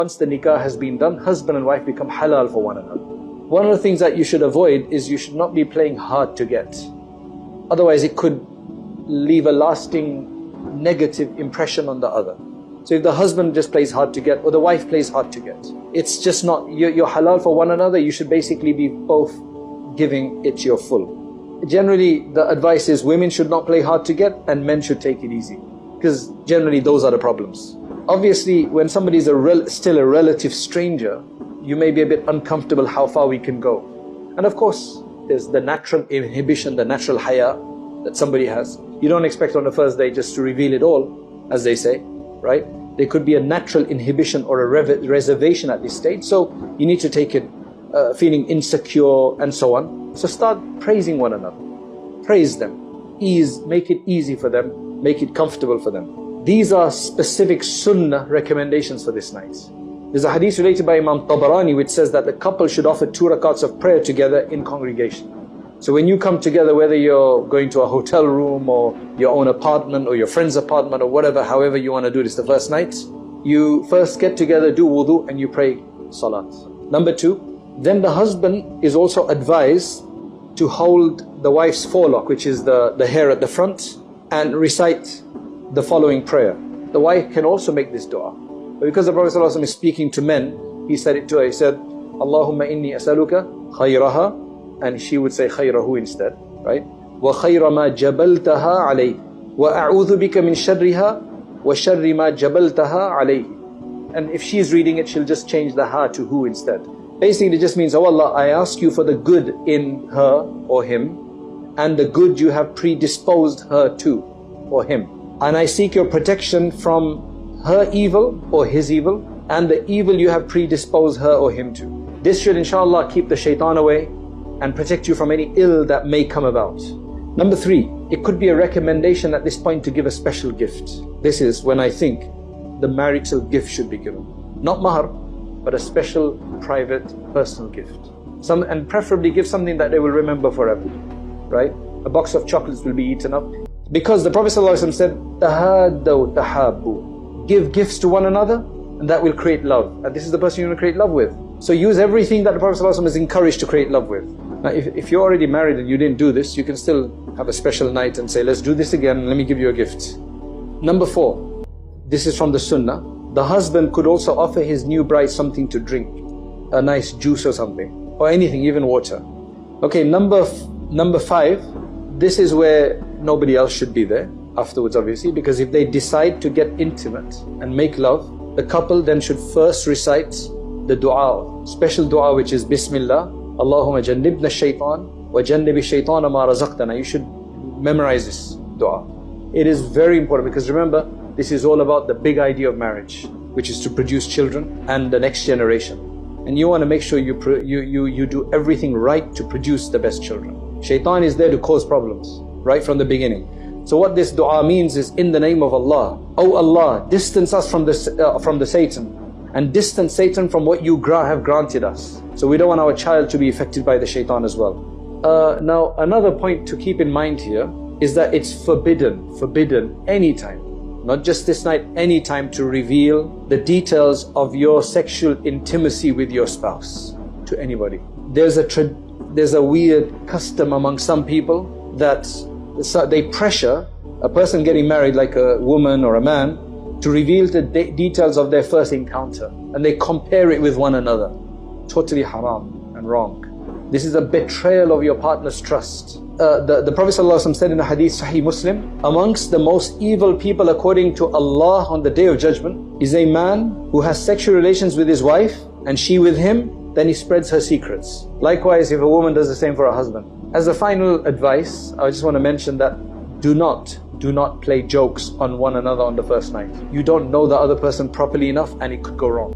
Once the nikah has been done, husband and wife become halal for one another. One of the things that you should avoid is you should not be playing hard to get. Otherwise it could leave a lasting negative impression on the other. So if the husband just plays hard to get, or the wife plays hard to get, it's just not, you're halal for one another, you should basically be both giving it your full. Generally the advice is women should not play hard to get and men should take it easy, because generally those are the problems. Obviously when somebody is still a relative stranger, you may be a bit uncomfortable how far we can go. And of course there's the natural inhibition, the natural haya that somebody has. You don't expect on the first day just to reveal it all, as they say, right? There could be a natural inhibition or a reservation at this stage, so you need to take it feeling insecure and so on. So start praising one another. Praise them. Make it easy for them, make it comfortable for them. These are specific sunnah recommendations for this night. There's a hadith related by Imam Tabarani which says that the couple should offer 2 rakats of prayer together in congregation. So when you come together, whether you're going to a hotel room or your own apartment or your friend's apartment or whatever, however you want to do this the first night, you first get together, do wudu and you pray salat. Number 2, then the husband is also advised to hold the wife's forelock, which is the hair at the front, and recite the following prayer. The wife can also make this dua. But because the Prophet ﷺ is speaking to men, he said it to her, he said, Allahumma inni asaluka khayraha, and she would say khayrahu instead, right? Wa khayra ma jabaltaha alayhi, wa a'udhu bika min sharriha, wa sharri ma jabaltaha alayhi. And if she's reading it, she'll just change the ha to hu instead. Basically it just means, oh Allah, I ask you for the good in her or him, and the good you have predisposed her to, or him. And I seek your protection from her evil or his evil, and the evil you have predisposed her or him to. This should inshallah keep the shaitan away and protect you from any ill that may come about. Number 3, it could be a recommendation at this point to give a special gift. This is when I think the marital gift should be given. Not maher, but a special, private, personal gift. And preferably give something that they will remember forever, right? A box of chocolates will be eaten up. Because the Prophet ﷺ said, "Tahaddaw tahabbu." Give gifts to one another and that will create love. And this is the person you want to create love with. So use everything that the Prophet ﷺ is encouraged to create love with. Now if you're already married and you didn't do this, you can still have a special night and say, let's do this again, let me give you a gift. Number 4, this is from the sunnah. The husband could also offer his new bride something to drink. A nice juice or something, or anything, even water. Okay, number 5, this is where nobody else should be there afterwards obviously, because if they decide to get intimate and make love, the couple then should first recite the dua, special dua, which is Bismillah, Allahumma jannibna shaitan wa jannibi shaitana ma razaqtana. You should memorize this dua. It is very important because remember, this is all about the big idea of marriage, which is to produce children and the next generation. And you want to make sure you do everything right to produce the best children. Shaitan is there to cause problems right from the beginning. So what this dua means is, in the name of Allah, oh Allah, distance us from the Satan, and distance Satan from what you have granted us. So we don't want our child to be affected by the shaitan as well. Now another point to keep in mind here is that it's forbidden anytime, not just this night, anytime, to reveal the details of your sexual intimacy with your spouse to anybody. There's a weird custom among some people that they pressure a person getting married, like a woman or a man, to reveal the details of their first encounter, and they compare it with one another. Totally haram and wrong. This is a betrayal of your partner's trust. The Prophet ﷺ said in a hadith, Sahih Muslim, amongst the most evil people according to Allah on the Day of Judgment is a man who has sexual relations with his wife and she with him, then he spreads her secrets. Likewise, if a woman does the same for her husband. As a final advice, I just want to mention that do not play jokes on one another on the first night. You don't know the other person properly enough and it could go wrong.